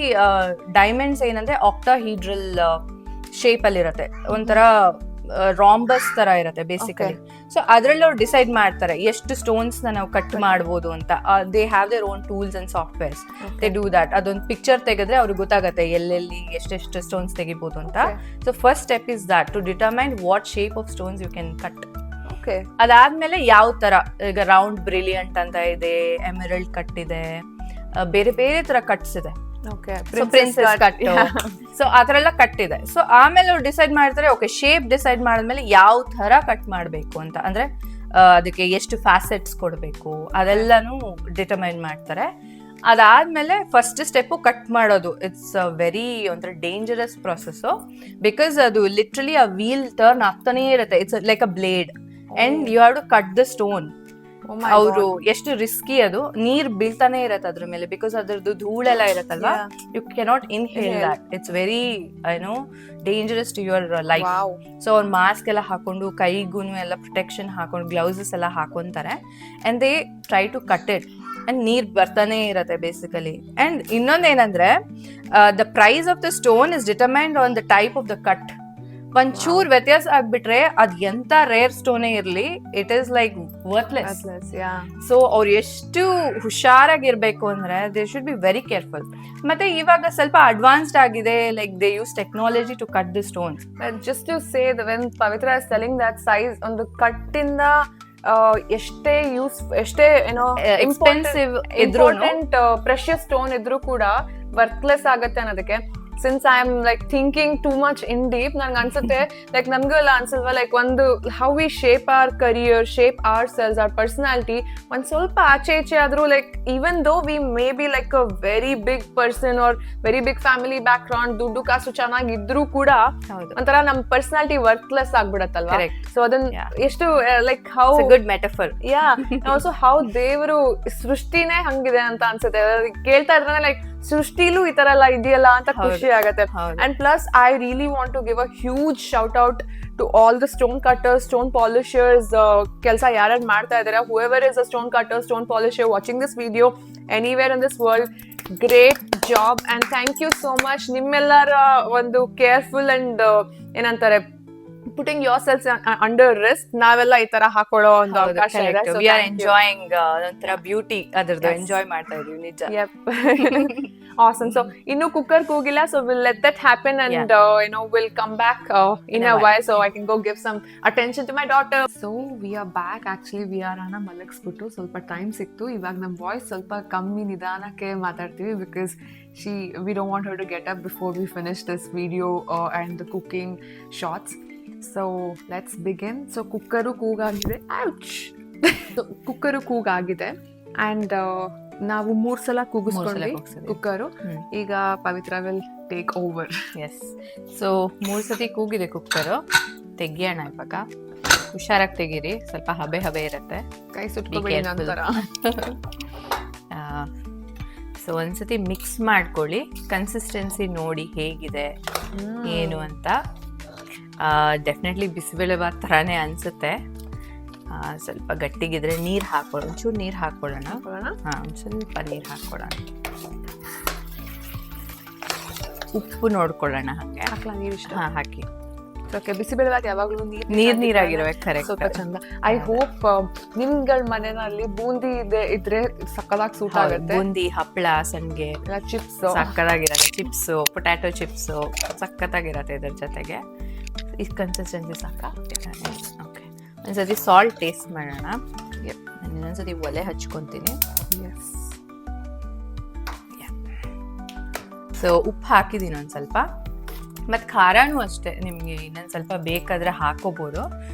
ಡೈಮಂಡ್ಸ್ ಏನಂದ್ರೆ ಆಕ್ಟಾಹೀಡ್ರಲ್ ಶೇಪ್ ಅಲ್ಲಿ ಇರುತ್ತೆ, ಒಂಥರ ರಾಂಬಸ್ ತರ ಇರುತ್ತೆ ಬೇಸಿಕಲಿ. ಸೊ ಅದ್ರಲ್ಲಿ ಅವ್ರು ಡಿಸೈಡ್ ಮಾಡ್ತಾರೆ ಎಷ್ಟು ಸ್ಟೋನ್ಸ್ ನಾವು ಕಟ್ ಮಾಡ್ಬೋದು ಅಂತ. They have their own tools and softwares, they do that. ಅದೊಂದು ಪಿಕ್ಚರ್ ತೆಗೆದ್ರೆ ಅವ್ರಿಗೆ ಗೊತ್ತಾಗುತ್ತೆ ಎಲ್ಲೆಲ್ಲಿ ಎಷ್ಟೆಷ್ಟು ಸ್ಟೋನ್ಸ್ ತೆಗಿಬಹುದು ಅಂತ. So first step is that to determine what shape of stones you can cut. ಅದಾದ್ಮೇಲೆ ಯಾವ ತರ, ಈಗ ರೌಂಡ್ ಬ್ರಿಲಿಯಂಟ್ ಅಂತ ಇದೆ, ಎಮರಲ್ಡ್ ಕಟ್ ಇದೆ, ಬೇರೆ ಬೇರೆ ತರ ಕಟ್ಸ್ ಇದೆ. ಪ್ರಿನ್ಸೆಸ್ ಕಟ್, ಸೊ ಆತರ ಎಲ್ಲ ಕಟ್ ಇದೆ. ಸೊ ಆಮೇಲೆ ಅವ್ರು ಡಿಸೈಡ್ ಮಾಡ್ತಾರೆ, ಓಕೆ ಶೇಪ್ ಡಿಸೈಡ್ ಮಾಡಿದ್ಮೇಲೆ ಯಾವ ತರ ಕಟ್ ಮಾಡ್ಬೇಕು ಅಂತ, ಅಂದ್ರೆ ಅದಕ್ಕೆ ಎಷ್ಟು ಫ್ಯಾಸೆಟ್ಸ್ ಕೊಡ್ಬೇಕು ಅದೆಲ್ಲಾನು ಡಿಟರ್ಮೈನ್ ಮಾಡ್ತಾರೆ. ಅದಾದ್ಮೇಲೆ ಫಸ್ಟ್ ಸ್ಟೆಪ್ ಕಟ್ ಮಾಡೋದು. ಇಟ್ಸ್ ವೆರಿ ಒಂಥರ ಡೇಂಜರಸ್ ಪ್ರೊಸೆಸ್, ಬಿಕಾಸ್ ಅದು ಲಿಟ್ರಲಿ ಆ ವೀಲ್ ಟರ್ನ್ ಆಗ್ತಾನೆ ಇರುತ್ತೆ. It's like a blade and you have to cut the stone. ಅವರು ಎಷ್ಟು ರಿಸ್ಕಿ, ಅದು ನೀರ್ ಬೀಳ್ತಾನೆ ಇರತ್ತೆ ಅದ್ರ ಮೇಲೆ, ಬಿಕಾಸ್ ಅದ್ರದ್ದು ಧೂಳೆಲ್ಲ ಇರತ್ತಲ್ವಾ, you cannot inhale that. It's very I know dangerous to your life. So ಅವ್ರು ಮಾಸ್ಕ್ ಎಲ್ಲ ಹಾಕೊಂಡು, ಕೈಗೂ ಎಲ್ಲ ಪ್ರೊಟೆಕ್ಷನ್ ಹಾಕೊಂಡು, ಗ್ಲೌಸಸ್ ಎಲ್ಲ ಹಾಕೊಂತಾರೆ and they try to cut it. And ನೀರ್ ಬರ್ತಾನೆ ಇರತ್ತೆ ಬೇಸಿಕಲಿ. ಅಂಡ್ ಇನ್ನೊಂದೇನಂದ್ರೆ the price of the stone is determined on the type of the cut. ಒಂಚೂರ್ ವ್ಯತ್ಯಾಸ ಆಗ್ಬಿಟ್ರೆ ಅದ್ ಎಂತ ರೇರ್ ಸ್ಟೋನೇ ಇರ್ಲಿ, it is like worthless. So ಅವ್ರು ಎಷ್ಟು ಹುಷಾರಾಗಿರ್ಬೇಕು ಅಂದ್ರೆ they should be very careful. ಮತ್ತೆ ಇವಾಗ ಸ್ವಲ್ಪ ಅಡ್ವಾನ್ಸ್ಡ್ ಆಗಿದೆ, like they use technology to cut the stones. Just to say when Pavithra is telling that size, ಒಂದು ಕಟ್ಟಿಂದ ಎಷ್ಟೇ ಏನೋ ಎಕ್ಸ್ಪೆನ್ಸಿವ್ ಇಂಪಾರ್ಟೆಂಟ್ ಪ್ರೆಷಿಯಸ್ ಸ್ಟೋನ್ ಇದ್ರೂ ಕೂಡ ವರ್ತ್ಲೆಸ್ ಆಗತ್ತೆ ಅನ್ನೋದಕ್ಕೆ. Since I am like thinking too much in deep, ನಂಗೆ ಅನ್ಸುತ್ತೆ ಲೈಕ್ ನಮಗೂ ಎಲ್ಲ ಅನ್ಸಲ್ವಾ, ಲೈಕ್ ಒಂದು how we shape our career, shape our selves, our personality ಒಂದ್ ಸ್ವಲ್ಪ ಆಚೆ ಈಚೆ ಆದ್ರೂ, like even though we may be like a very big person or very big family background, ದುಡ್ಡು ಕಾಸು ಚೆನ್ನಾಗಿದ್ರು ಕೂಡ ಒಂಥರ ನಮ್ ಪರ್ಸನಾಲಿಟಿ ವರ್ತ್ಲೆಸ್ ಆಗ್ಬಿಡತ್ತಲ್ವಾ. ಸೊ ಅದನ್ನ ಎಷ್ಟು like how good metaphor. Yeah also how ದೇವರು ಸೃಷ್ಟಿನೇ ಹಂಗಿದೆ ಅಂತ ಅನ್ಸುತ್ತೆ. ಕೇಳ್ತಾ ಇದ್ರೆ ಲೈಕ್ ಸೃಷ್ಟಿಲೂ ಈ ತರ ಎಲ್ಲ ಇದೆಯಲ್ಲ ಅಂತ ಖುಷಿ ಆಗತ್ತೆ. And plus I really want to give a huge shout out to all the stone cutters, stone polishers, ಕೆಲಸ ಯಾರ್ಯಾರು ಮಾಡ್ತಾ ಇದಾರೆ, whoever is a stone cutter, stone polisher watching this video anywhere in this world, great job and thank you so much. ನಿಮ್ಮೆಲ್ಲರ ಒಂದು careful and ಏನಂತಾರೆ putting yourselves under risk ನಾವೆಲ್ಲ ಈ ತರ ಹಾಕೊಳ್ಳೋ ಒಂದು ಅವಕಾಶ ಇದೆ. So we are enjoying ಒಂಥರ ಬ್ಯೂಟಿ ಅದರದ್ದು ಎಂಜಾಯ್ ಮಾಡ್ತಾ ಇದೀವಿ ನಿಜ. Awesome. So ಇನ್ನು cooker ಕೂಗಿಲ್ಲ, so we'll let that happen and we'll come back in a while so I can go give some attention to my daughter. So we are back. Actually we are ಅನ್ನ ಮಲಗಿಸ್ಬಿಟ್ಟು ಸ್ವಲ್ಪ time ಸಿಕ್ತು. ಇವಾಗ ನಮ್ಮ voice ಸ್ವಲ್ಪ ಕಮ್ಮಿ ನಿಧಾನಕ್ಕೆ ಮಾತಾಡ್ತೀವಿ because we don't want her to get up before we finish this video and the cooking shots. So let's begin. So cooker ಕೂಗಾಗಿದೆ, ಕುಕ್ಕರು ಕೂಗಾಗಿದೆ ಅಂಡ್ ನಾವು 3 ಸಲ ಕೂಗಿಸ್ಕೊಂಡ್ವಿ ಕುಕ್ಕರು. ಈಗ Pavitra will take over. Yes, so 3 ಸತಿ ಕೂಗಿದೆ ಕುಕ್ಕರು. ತೆಗಿಯೋಣ ಇವಾಗ. ಹುಷಾರಾಗಿ ತೆಗೀರಿ, ಸ್ವಲ್ಪ ಹಬೆ ಹಬೆ ಇರುತ್ತೆ, ಕೈ ಸುಟ್ಕೋಬೇಡಿ ನಂತರ. ಸೊ ಒಂದ್ಸತಿ ಮಿಕ್ಸ್ ಮಾಡ್ಕೊಳ್ಳಿ, ಕನ್ಸಿಸ್ಟೆನ್ಸಿ ನೋಡಿ ಹೇಗಿದೆ ಏನು ಅಂತ. ಡೆಫಿನೆಟ್ಲಿ ಬಿಸಿಬೇಳೆಬಾತ್ ಥರನೇ ಅನಿಸುತ್ತೆ. ಸ್ವಲ್ಪ ಗಟ್ಟಿಗಿದ್ರೆ ನೀರು ಹಾಕೊಳ್ಳೋಣ, ಒಂಚೂರು ನೀರು ಹಾಕ್ಕೊಳ್ಳೋಣ. ಒಂದು ಸ್ವಲ್ಪ ನೀರು ಹಾಕ್ಕೊಳ್ಳೋಣ. ಉಪ್ಪು ನೋಡ್ಕೊಳ್ಳೋಣ. ಹಾಗೆ ಹಾಕ್ಲಾ ನೀರು? ಇಷ್ಟ ಹಾಕಿ. ಬಿಸಿಬೇಳೆಬಾತ್ ಯಾವಾಗಲೂ ನೀರಾಗಿರ್ಬೇಕು. ಕರೆಕ್ಟ್, ಸ್ವಲ್ಪ ಚಂದ. ಐ ಹೋಪ್ ನಿಮ್ಗಳ ಮನೆಯಲ್ಲಿ ಬೂಂದಿ ಇದ್ರೆ ಸಕ್ಕದಾಗಿ ಸೂಟ್ ಆಗುತ್ತೆ. ಬೂಂದಿ, ಹಪ್ಪಳ, ಸಂಡಿಗೆ, ಚಿಪ್ಸ್ ಸಕ್ಕದಾಗಿರತ್ತೆ. ಚಿಪ್ಸು, ಪೊಟ್ಯಾಟೊ ಚಿಪ್ಸು ಸಕ್ಕತ್ತಾಗಿರತ್ತೆ ಇದ್ರ ಜೊತೆಗೆ. ಈ ಕನ್ಸಿಸ್ಟೆನ್ಸಿ ಸಾಕ? ಓಕೆ. ಒಂದ್ಸತಿ ಸಾಲ್ಟ್ ಟೇಸ್ಟ್ ಮಾಡೋಣ. ನಾನು ಇನ್ನೊಂದ್ಸತಿ ಒಲೆ ಹಚ್ಕೊತೀನಿ. ಸೊ ಉಪ್ಪು ಹಾಕಿದ್ದೀನಿ ಒಂದು ಸ್ವಲ್ಪ, ಮತ್ತು ಖಾರನೂ ಅಷ್ಟೇ, ನಿಮಗೆ ಇನ್ನೊಂದು ಸ್ವಲ್ಪ ಬೇಕಾದರೆ ಹಾಕೋಬೋದು.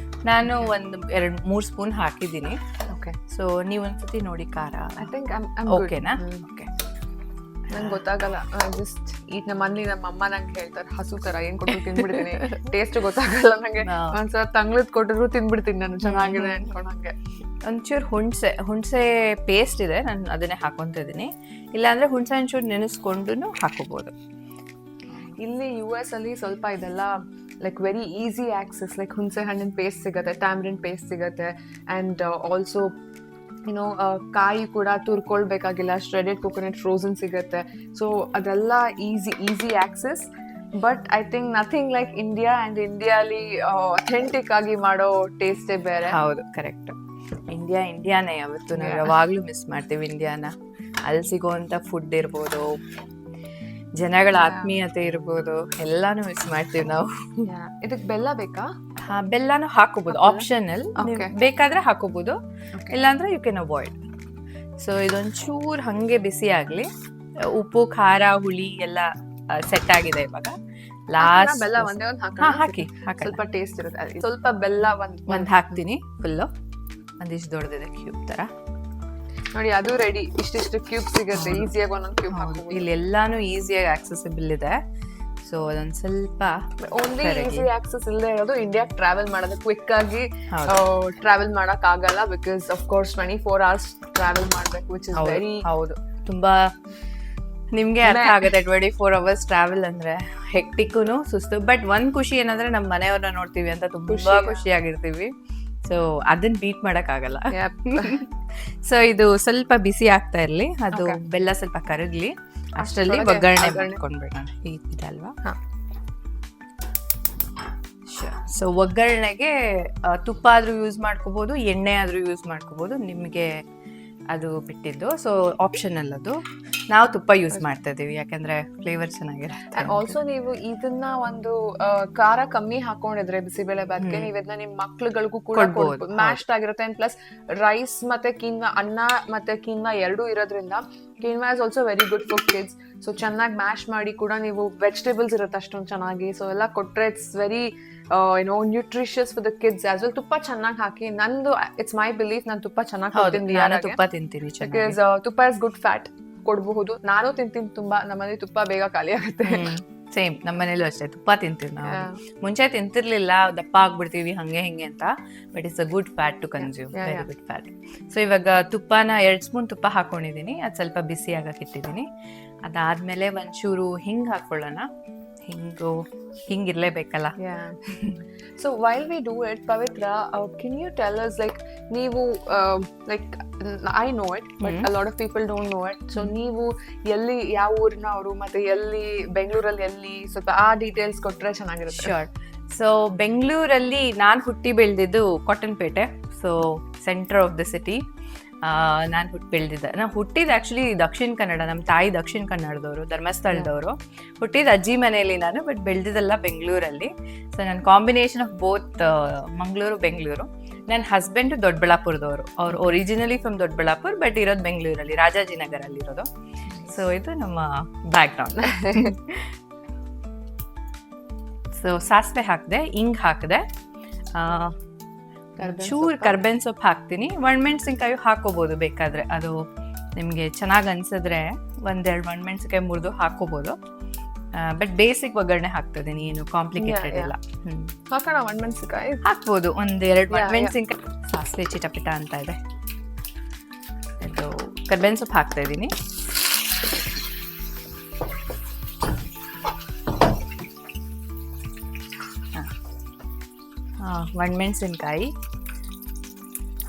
ನಾನು ಒಂದು 2-3 ಸ್ಪೂನ್ ಹಾಕಿದ್ದೀನಿ. ಓಕೆ. ಸೊ ನೀವು ಒಂದ್ಸತಿ ನೋಡಿ ಖಾರ. ಐ ಥಿಂಕ್ ಓಕೆನಾ? ಓಕೆ. ನಂಗೆ ಗೊತ್ತಾಗಲ್ಲ, ಜಸ್ಟ್ ಈಗ ನಮ್ಮ ಅಮ್ಮ ನಂಗೆ ಹೇಳ್ತಾರೆ ಹಸು ತರ ಏನ್ ಕೊಟ್ಟರು ತಿನ್ಬಿಡ್ತೀನಿ, ಟೇಸ್ಟ್ ಗೊತ್ತಾಗಲ್ಲ ನಂಗೆ. ಒಂದ್ಸಲ ತಂಗ್ಳದ್ ಕೊಟ್ಟರು ತಿನ್ಬಿಡ್ತೀನಿ ನಾನು, ಚೆನ್ನಾಗಿದೆ ಅನ್ಕೊಂಡಂಗೆ. ಒಂಚೂರು ಹುಣಸೆ ಪೇಸ್ಟ್ ಇದೆ, ನಾನು ಅದನ್ನೇ ಹಾಕೊಂತಿದ್ದೀನಿ. ಇಲ್ಲಾಂದ್ರೆ ಹುಣಸೆ ಒಂಚೂರು ನೆನೆಸ್ಕೊಂಡು ಹಾಕೋಬಹುದು. ಇಲ್ಲಿ US ಅಲ್ಲಿ ಸ್ವಲ್ಪ ಇದೆಲ್ಲ like very easy access, like ಹುಣಸೆ ಹಣ್ಣಿನ ಪೇಸ್ಟ್ ಸಿಗುತ್ತೆ, ಟ್ಯಾಮ್ರಿನ್ ಪೇಸ್ಟ್ ಸಿಗುತ್ತೆ, ಅಂಡ್ ಆಲ್ಸೋ ಕಾಯಿ ಕೂಡ ತುರ್ಕೊಳ್ಬೇಕಾಗಿಲ್ಲ, ಶ್ರೆಡೆಡ್ ಕೋಕೋನಟ್ ಫ್ರೋಸನ್ ಸಿಗುತ್ತೆ. ಸೊ ಅದೆಲ್ಲ easy access. But I think nothing like India, and ಇಂಡಿಯಾಲಿ ಅಥೆಂಟಿಕ್ ಆಗಿ ಮಾಡೋ ಟೇಸ್ಟೇ ಬೇರೆ. ಹೌದು, ಕರೆಕ್ಟ್. ಇಂಡಿಯಾನೇ ಯಾವತ್ತು ನಾವು ಯಾವಾಗ್ಲೂ ಮಿಸ್ ಮಾಡ್ತೀವಿ ಇಂಡಿಯಾನ. ಅಲ್ಲಿ ಸಿಗೋಂಥ ಫುಡ್ ಇರ್ಬೋದು, ಜನಗಳ ಆತ್ಮೀಯತೆ ಇರ್ಬೋದು, ಎಲ್ಲಾನು ಮಿಸ್ ಮಾಡ್ತೀವಿ ನಾವು. ಇದಕ್ಕೆ ಬೆಲ್ಲ ಬೇಕಾ? ಬೆಲ್ಲನೂ ಹಾಕೋಬಹುದು, ಆಪ್ಷನಲ್. ಬೇಕಾದ್ರೆ ಹಾಕೋಬಹುದು, ಇಲ್ಲಾಂದ್ರೆ ಯು ಕ್ಯಾನ್ ಅವಾಯ್ಡ್. ಸೊ ಇದೊಂಚೂರು ಹಂಗೆ ಬಿಸಿ ಆಗ್ಲಿ. ಉಪ್ಪು, ಖಾರ, ಹುಳಿ ಎಲ್ಲ ಸೆಟ್ ಆಗಿದೆ. ಇವಾಗ ಲಾಸ್ಟ್ ಬೆಲ್ಲ ಒಂದೇ ಒಂದು ಹಾಕಿ, ಸ್ವಲ್ಪ ಟೇಸ್ಟ್ ಇರುತ್ತೆ. ಸ್ವಲ್ಪ ಬೆಲ್ಲ ಒಂದ್ ಹಾಕ್ತೀನಿ ಫುಲ್ಲು, ಒಂದಿಷ್ಟು ದೊಡ್ಡದಿದೆ ಕ್ಯೂಬ್ ತರ ನೋಡಿ. ಅದು ರೆಡಿ, ಇಷ್ಟಿಷ್ಟು ಕ್ಯೂಬ್ ಸಿಗುತ್ತೆ, ಈಸಿಯಾಗಿ ಒಂದೊಂದು ಕ್ಯೂಬ್ ಹಾಕಬಹುದು. ಇಲ್ಲಿ ಎಲ್ಲಾನು ಈಸಿಯಾಗಿ ಆಕ್ಸೆಸಿಬಲ್ ಇದೆ. ಸೊ ಅದೊಂದ್ ಸ್ವಲ್ಪ ಓನ್ಲಿ ಈಸಿ ಆಕ್ಸೆಸ್ ಇಲ್ಲದೆ ಇರೋದು ಇಂಡಿಯಾಗೆ ಟ್ರಾವೆಲ್ ಮಾಡೋದು. ಕ್ವಿಕ್ ಆಗಿ ಟ್ರಾವೆಲ್ ಮಾಡಕ್ ಆಗಲ್ಲ, because of course 24 hours travel ಮಾಡ್ಬೇಕು, ವಿಚ್ ಇಸ್ ವೆರಿ. ಹೌದು, ತುಂಬಾ ನಿಮ್ಗೆ ಅರ್ಥ ಆಗುತ್ತೆ. 24 hours ಟ್ರಾವೆಲ್ ಅಂದ್ರೆ ಹೆಕ್ಟಿಕ್ಕೂನು ಸುಸ್ತು. ಬಟ್ ಒಂದ್ ಖುಷಿ ಏನಂದ್ರೆ ನಮ್ಮ ಮನೆಯವ್ರನ್ನ ನೋಡ್ತೀವಿ ಅಂತ ತುಂಬಾ ಖುಷಿಯಾಗಿರ್ತೀವಿ. ಸೊ ಅದನ್ನ ಬೀಟ್ ಮಾಡಕ್ ಆಗಲ್ಲ. ಸೊ ಇದು ಸ್ವಲ್ಪ ಬಿಸಿ ಆಗ್ತಾ ಇರ್ಲಿ, ಅದು ಬೆಲ್ಲ ಸ್ವಲ್ಪ ಕರಗ್ಲಿ, ಅಷ್ಟರಲ್ಲಿ ಒಗ್ಗರಣೆ ಮಾಡ್ಕೊಂಡ್ಬಿಡೋಣ. ಇದಲ್ವಾ? ಸೊ ಒಗ್ಗರಣೆಗೆ ತುಪ್ಪ ಆದ್ರೂ ಯೂಸ್ ಮಾಡ್ಕೋಬಹುದು, ಎಣ್ಣೆ ಆದ್ರೂ ಯೂಸ್ ಮಾಡ್ಕೋಬಹುದು, ನಿಮಗೆ ಅದು ಬಿಟ್ಟಿದ್ದು. ಸೊ ಆಪ್ಷನಲ್ ಅದು. ನಾವು ತುಪ್ಪ ಯೂಸ್ ಮಾಡ್ತಾ ಇದೀವಿ ಯಾಕಂದ್ರೆ ಫ್ಲೇವರ್ ಚೆನ್ನಾಗಿರುತ್ತೆ. ಆಲ್ಸೋ ನೀವು ಇದನ್ನ ಒಂದು ಖಾರ ಕಮ್ಮಿ ಹಾಕೊಂಡಿದ್ರೆ ಬಿಸಿಬೇಳೆ ಬಾತ್ಗೆ ನೀವು ಇದನ್ನ ನಿಮ್ ಮಕ್ಳುಗಳಿಗೂ ಕೂಡ ಕೊಡ್ಬೋದು. ಮ್ಯಾಶ್ಡ್ ಆಗಿರುತ್ತೆ. ಅಂಡ್ ಪ್ಲಸ್ ರೈಸ್ ಮತ್ತೆ ಕೀನ್ವಾ, ಅನ್ನ ಮತ್ತೆ ಕೀನ್ವಾ ಎರಡೂ ಇರೋದ್ರಿಂದ quinoa is also very good for kids. So ಚೆನ್ನಾಗಿ ಮ್ಯಾಶ್ ಮಾಡಿ ಕೂಡ ನೀವು ವೆಜಿಟೇಬಲ್ಸ್ ಇರುತ್ತೆ ಅಷ್ಟೊಂದು ಚೆನ್ನಾಗಿ. ಸೊ ಎಲ್ಲ ಕೊಟ್ರೆ it's very nutritious for the kids as well. ತುಪ್ಪ ಚೆನ್ನಾಗಿ ಹಾಕಿ. ನಂದು ಇಟ್ಸ್ ಮೈ ಬಿಲೀಫ್, ನಾನು ತುಪ್ಪ ಚೆನ್ನಾಗಿ ತುಪ್ಪ ತಿಂತೀನಿ. ಬಿಕಾಸ್ ತುಪ್ಪ ಇಸ್ ಗುಡ್ ಫ್ಯಾಟ್ ಕೊಡಬಹುದು. ನಾನು ತಿಂತೀನಿ ತುಂಬಾ. ನಮ್ಮಲ್ಲಿ ತುಪ್ಪ ಬೇಗ ಖಾಲಿ ಆಗುತ್ತೆ. ಸೇಮ್ ನಮ್ಮನೇಲೂ ಅಷ್ಟೇ, ತುಪ್ಪ ತಿಂತೀವಿ ನಾವು. ಮುಂಚೆ ತಿಂತಿರ್ಲಿಲ್ಲ, ದಪ್ಪ ಆಗ್ಬಿಡ್ತೀವಿ ಹಂಗೆ ಹಿಂಗೆ ಅಂತ. But it's a good fat to consume, very good fat. So ಇವಾಗ ತುಪ್ಪನ 2 ಸ್ಪೂನ್ ತುಪ್ಪ ಹಾಕೊಂಡಿದೀನಿ. ಅದು ಸ್ವಲ್ಪ ಬಿಸಿ ಆಗಕ್ಕೆ ಇಟ್ಟಿದ್ದೀನಿ. ಅದಾದ್ಮೇಲೆ ಒಂಚೂರು ಹಿಂಗ್ ಹಾಕೊಳ್ಳೋಣ. ಹಿಂಗಿರ್ಲೇಬೇಕಲ್ಲ. So while we do it, Pavitra, can you tell us, like, ನೀವು like I know it, but a lot of people don't know it. So ನೀವು ಎಲ್ಲಿ, ಯಾವ ಊರಿನವರು, ಮತ್ತೆ ಎಲ್ಲಿ, ಬೆಂಗಳೂರಲ್ಲಿ ಎಲ್ಲಿ, ಸ್ವಲ್ಪ ಆ ಡೀಟೇಲ್ಸ್ ಕೊಟ್ರೆ ಚೆನ್ನಾಗಿರುತ್ತೆ. ಶೋರ್. ಸೊ ಬೆಂಗಳೂರಲ್ಲಿ ನಾನು ಹುಟ್ಟಿ ಬೆಳೆದಿದ್ದು Cottonpet, so centre of the city. ನಾನು ಬೆಳೆದಿದ್ದೆ. ನಾನು ಹುಟ್ಟಿದ್ದು ಆ್ಯಕ್ಚುಲಿ ದಕ್ಷಿಣ ಕನ್ನಡ. ನಮ್ಮ ತಾಯಿ ದಕ್ಷಿಣ ಕನ್ನಡದವರು, ಧರ್ಮಸ್ಥಳದವರು. ಹುಟ್ಟಿದ್ದು ಅಜ್ಜಿ ಮನೆಯಲ್ಲಿ ನಾನು, ಬಟ್ ಬೆಳೆದಿದ್ದೆಲ್ಲ ಬೆಂಗಳೂರಲ್ಲಿ. ಸೊ ನನ್ನ combination of both Mangaluru Bengaluru. ನನ್ನ ಹಸ್ಬೆಂಡು ದೊಡ್ಡಬಳ್ಳಾಪುರದವರು. ಅವ್ರು ಒರಿಜಿನಲಿ ಫ್ರಮ್ ದೊಡ್ಡಬಳ್ಳಾಪುರ, ಬಟ್ ಇರೋದು ಬೆಂಗಳೂರಲ್ಲಿ, ರಾಜಾಜಿನಗರಲ್ಲಿ ಇರೋದು. ಸೊ ಇದು ನಮ್ಮ ಬ್ಯಾಕ್ಗ್ರೌಂಡ್. ಸೊ ಸಾಸಿವೆ ಹಾಕಿದೆ, ಹಿಂಗ್ ಹಾಕಿದೆ, ಚೂರು ಕರ್ಬೇವಿನ ಸೊಪ್ಪು ಹಾಕ್ತೀನಿ. ಒಣಮೆಣಸಿನ್ಕಾಯಿ ಹಾಕೋಬಹುದು ಬೇಕಾದ್ರೆ, ಅದು ನಿಮಗೆ ಚೆನ್ನಾಗಿ ಅನ್ಸಿದ್ರೆ 1-2 ಒಣಮೆಣಸಿನ್ಕಾಯಿ ಮುರಿದು ಹಾಕೋಬಹುದು. ಬಟ್ ಬೇಸಿಕ್ ಒಗ್ಗರಣೆ ಹಾಕ್ತಿದ್ದೀನಿ, ಏನು ಕಾಂಪ್ಲಿಕೇಟೆಡ್ ಇಲ್ಲ. ಹಾಕೋಣ. ಒಣಮೆಣಸಿನ್ಕಾಯಿ ಹಾಕ್ಬೋದು, 1-2 ಒಣಮೆಣಸಿನ್ಕಾಯಿ. ಸಾಸಿವೆ ಚಿಟಪಿಟ ಅಂತ ಇದೆ. ಇದು ಕರ್ಬೇವಿನ ಸೊಪ್ಪು ಹಾಕ್ತಾ ಇದ್ದೀನಿ. ಒಣಮೆಣಸಿನ್ಕಾಯಿ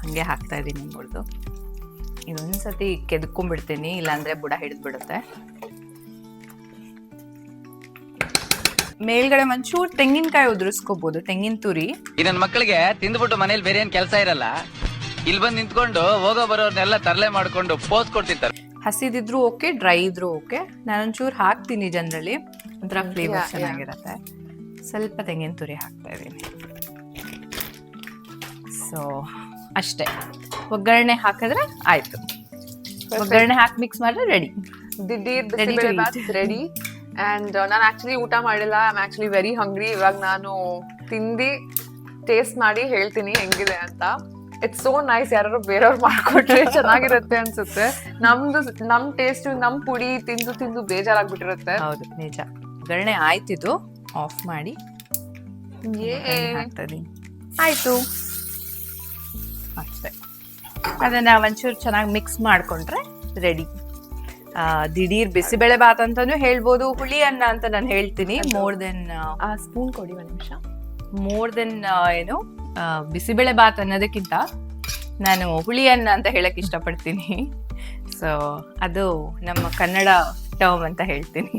ಹಾಗೆ ಹಾಕ್ತಾ ಇದ್ದೀನಿ ಮುರಿದು. ಇದೊಂದ್ಸತಿ ಕೆದ್ಕೊಂಡ್ಬಿಡ್ತೀನಿ, ಇಲ್ಲಾಂದ್ರೆ ಬುಡ ಹಿಡಿದ್ಬಿಡುತ್ತೆ. ಮೇಲ್ಗಡೆ ಒಂಚೂರು ತೆಂಗಿನಕಾಯಿ ಉದುರಿಸ್ಕೋಬಹುದು, ತೆಂಗಿನ ತುರಿ. ನನ್ನ ಮಕ್ಕಳಿಗೆ ತಿಂದ್ಬಿಟ್ಟು ಮನೇಲಿ ಬೇರೆ ಏನ್ ಕೆಲಸ ಇರಲ್ಲ, ಇಲ್ಲಿ ಬಂದು ನಿಂತ್ಕೊಂಡು ಹೋಗೋ ಬರೋರ್ನೆಲ್ಲ ತರಲೆ ಮಾಡ್ಕೊಂಡು ಪೋಸ್ ಕೊಡ್ತಿರ್ತಾರೆ. ಹಸಿದಿದ್ರು ಓಕೆ, ಡ್ರೈ ಇದ್ರು ಓಕೆ. ನಾನೊಂಚೂರು ಹಾಕ್ತೀನಿ ಜನರಲಿ, ಒಂಥರ ಫ್ಲೇವರ್ ಚೆನ್ನಾಗಿರುತ್ತೆ. ಸ್ವಲ್ಪ ತೆಂಗಿನ ತುರಿ ಹಾಕ್ತಾ ಇದ್ದೀನಿ. ಸೊ ಅಷ್ಟೇ, ಒಗ್ಗರಣೆ ಹಾಕಿದ್ರೆ ಆಯ್ತು. ಒಗ್ಗರಣೆ ಹಾಕಿ ಮಿಕ್ಸ್ ಮಾಡಿದ್ರೆ ರೆಡಿ. ದಿಢೀರ್ ಬಿಸಿಬೇಳೆ ಬಾತ್ ರೆಡಿ. ಅಂಡ್ ನಾನು ಆಕ್ಚುಲಿ ಊಟ ಮಾಡಿಲ್ಲ. ಐ ಆಮ್ ಆಕ್ಚುಲಿ ವೆರಿ ಹಂಗ್ರಿ. ಇವಾಗ ನಾನು ತಿಂದು ಟೇಸ್ಟ್ ಮಾಡಿ ಹೇಳ್ತೀನಿ ಹೆಂಗಿದೆ ಅಂತ. It's so nice. ಯಾರು ಬೇರೆಯವ್ರು ಮಾಡ್ಕೊಟ್ರೆ ಚೆನ್ನಾಗಿರುತ್ತೆ ಅನ್ಸುತ್ತೆ. ನಮ್ ಟೇಸ್ಟ್, ನಮ್ ಪುಡಿ ತಿಂದು ಬೇಜಾರಾಗ್ಬಿಟ್ಟಿರುತ್ತೆ. ಹೌದು, ನಿಜ. ಒಗ್ಗರಣೆ ಆಯ್ತಿದು, ಆಫ್ ಮಾಡಿ ಆಯ್ತು ಅಷ್ಟೇ. ಅದನ್ನ ಒಂಚೂರು ಚೆನ್ನಾಗಿ ಮಿಕ್ಸ್ ಮಾಡ್ಕೊಂಡ್ರೆ ರೆಡಿ. ದಿಢೀರ್ ಬಿಸಿಬೇಳೆ ಬಾತ್ ಅಂತಾನು ಹೇಳ್ಬೋದು, ಹುಳಿ ಅನ್ನ ಅಂತ ನಾನು ಹೇಳ್ತೀನಿ. ಮೋರ್ ದೆನ್ ಸ್ಪೂನ್ ಕೊಡಿ ಒಂದು ನಿಮಿಷ. ಮೋರ್ ದೆನ್ ಏನು ಬಿಸಿಬೇಳೆ ಬಾತ್ ಅನ್ನೋದಕ್ಕಿಂತ ನಾನು ಹುಳಿ ಅನ್ನ ಅಂತ ಹೇಳಕ್ ಇಷ್ಟಪಡ್ತೀನಿ. ಸೊ ಅದು ನಮ್ಮ ಕನ್ನಡ ಟರ್ಮ್ ಅಂತ ಹೇಳ್ತೀನಿ.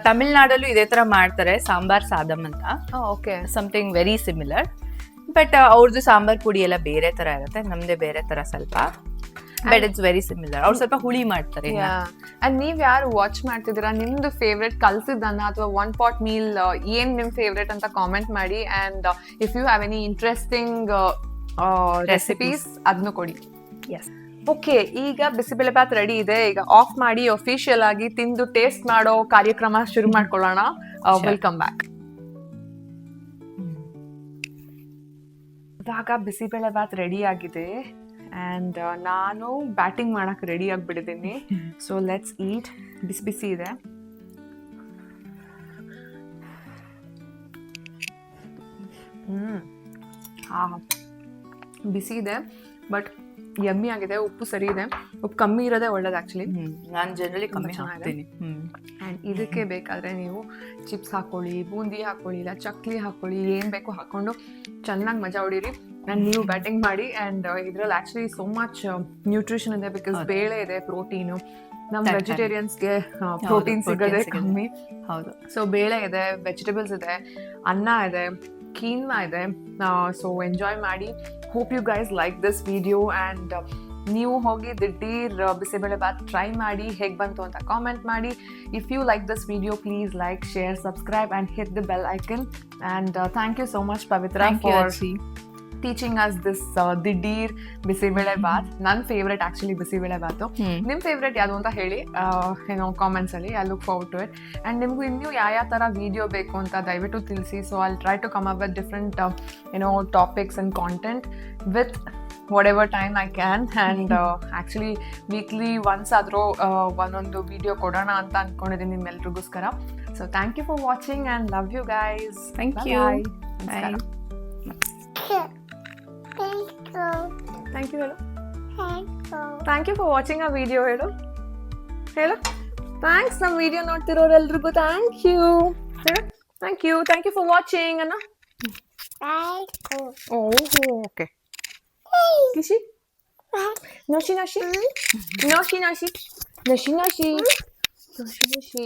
ತಮಿಳ್ನಾಡಲ್ಲೂ ಇದೇ ತರ ಮಾಡ್ತಾರೆ, ಸಾಂಬಾರ್ ಸಾದಮ್ ಅಂತ. Okay, something very similar. But ಅವ್ರದ್ದು ಸಾಂಬಾರ್ ಪುಡಿ ಎಲ್ಲ ಬೇರೆ ತರ ಇರುತ್ತೆ, ನಮ್ದೇ ಬೇರೆ ತರ ಸ್ವಲ್ಪ. But it's very similar. ಅವ್ರು ಸ್ವಲ್ಪ ಹುಳಿ ಮಾಡ್ತಾರೆ. ಅಂಡ್ ನೀವ್ ಯಾರು ವಾಚ್ ಮಾಡ್ತಿದ್ದೀರಾ, ನಿಮ್ದು ಫೇವ್ರೆಟ್ ಕಲ್ಸಿದ್ದನ್ನ ಅಥವಾ ಒನ್ ಪಾಟ್ ಮೀಲ್ ಏನ್ ನಿಮ್ ಫೇವ್ರೆಟ್ ಅಂತ ಕಾಮೆಂಟ್ ಮಾಡಿ. And if you have any interesting recipes ಅದನ್ನು ಕೊಡಿ. ಎಸ್. ಓಕೆ, ಈಗ ಬಿಸಿಬೇಳೆ ಬಾತ್ ರೆಡಿ ಇದೆ. ಈಗ ಆಫ್ ಮಾಡಿ ಅಫಿಷಿಯಲ್ ಆಗಿ ತಿಂದು ಟೇಸ್ಟ್ ಮಾಡೋ ಕಾರ್ಯಕ್ರಮ ಶುರು ಮಾಡ್ಕೊಳ್ಳೋಣ. Welcome back. ಇವಾಗ ಬಿಸಿಬೇಳೆ ಬಾತ್ ರೆಡಿ ಆಗಿದೆ ಅಂಡ್ ನಾನು ಬ್ಯಾಟಿಂಗ್ ಮಾಡಕ್ ರೆಡಿ ಆಗಿಬಿಟ್ಟಿದ್ದೀನಿ. ಸೊ ಲೆಟ್ಸ್ ಈಟ್. ಬಿಸಿ ಬಿಸಿ ಇದೆ. ಬಿಸಿ ಇದೆ, ಬಟ್ ಯಮ್ಮಿ ಆಗಿದೆ. ಉಪ್ಪು ಸರಿ ಇದೆ. ಉಪ್ಪು ಕಮ್ಮಿ ಇರೋದೇ ಒಳ್ಳೇದು ಆಕ್ಚುಲಿ. ನಾನು ಜನರಲಿ ಕಮ್ಮಿ ಹಾಕ್ತೀನಿ. ಅಂಡ್ ಇದಕ್ಕೆ ಬೇಕಾದ್ರೆ ನೀವು ಚಿಪ್ಸ್ ಹಾಕೊಳ್ಳಿ, ಬೂಂದಿ ಹಾಕೊಳ್ಳಿ, ಇಲ್ಲ ಚಕ್ಲಿ ಹಾಕೊಳ್ಳಿ, ಏನ್ ಬೇಕು ಹಾಕೊಂಡು ಚೆನ್ನಾಗಿ ಮಜಾ ಹೊಡೀರಿ. ಅಂಡ್ ನೀವು ಬ್ಯಾಟಿಂಗ್ ಮಾಡಿ. ಅಂಡ್ ಇದ್ರಲ್ಲಿ ಆಕ್ಚುಲಿ ಸೋ ಮಚ್ ನ್ಯೂಟ್ರಿಷನ್ ಇದೆ, ಬಿಕಾಸ್ ಬೇಳೆ ಇದೆ, ಪ್ರೋಟೀನು. ನಮ್ಮ ತರ್ಕಾರಿ. ವೆಜಿಟೇರಿಯನ್ಸ್ಗೆ ಪ್ರೋಟೀನ್ ಸಿಗೋದೇ protein ಸಿಗೋದು. ಕಮ್ಮಿ. ಹೌದು. ಸೊ ಬೇಳೆ ಇದೆ, ವೆಜಿಟೇಬಲ್ಸ್ ಇದೆ, ಅನ್ನ ಇದೆ, ಕೀನ್ವಾ ಇದೆ. ಸೊ ಎಂಜಾಯ್ ಮಾಡಿ. Hope you guys like this video and ನೀವು ಹೋಗಿ ದಿಢೀರ್ ಬಿಸಿಬೇಳೆ ಬಾತ್ ಟ್ರೈ ಮಾಡಿ, ಹೇಗೆ ಬಂತು ಅಂತ ಕಾಮೆಂಟ್ ಮಾಡಿ. If you like this video please like, share, subscribe and hit the bell icon. And thank you so much Pavithra Thank you, for Archie. Teaching us this ದಿಢೀರ್ ಬಿಸಿಬೇಳೆ ಬಾತ್. ನನ್ನ ಫೇವ್ರೆಟ್ ಆ್ಯಕ್ಚುಲಿ ಬಿಸಿಬೇಳೆ ಬಾತು. ನಿಮ್ಮ ಫೇವ್ರೆಟ್ ಯಾವುದು ಅಂತ ಹೇಳಿ ಏನೋ ಕಾಮೆಂಟ್ಸಲ್ಲಿ. I look forward to it. And ನಿಮಗೂ ಇನ್ನೂ ಯಾವ ಥರ ವೀಡಿಯೋ ಬೇಕು ಅಂತ ದಯವಿಟ್ಟು ತಿಳಿಸಿ. So I try to come up with different topics and content with whatever time I can. And actually weekly once ಆದರೂ ಒಂದೊಂದು ವಿಡಿಯೋ ಕೊಡೋಣ ಅಂತ ಅಂದ್ಕೊಂಡಿದ್ದೀನಿ ನಿಮ್ಮೆಲ್ರಿಗೋಸ್ಕರ. So thank you for watching and love you guys. Thank you. Bye. Thank you ಹೇಳು. Thank you for watching ಆ video ಹೇಳು. Thanks ನಮ್ಮ ವಿಡಿಯೋ ನೋಡ್ತಿರೋರೆಲ್ರಿಗೂ ಥ್ಯಾಂಕ್ ಯು ಹೇಳು. ಥ್ಯಾಂಕ್ ಯು ಫಾರ್ ವಾಚಿಂಗ್ ಅನ್ನ. ಓಹೋ ಓಕೆ. ಕಿಶಿ ನೋಶಿ ನೋಶಿ ನೋಶಿ ನೋಶಿ ನೋಶಿ ನೋಶಿ ನೋಶಿ ನೋಶಿ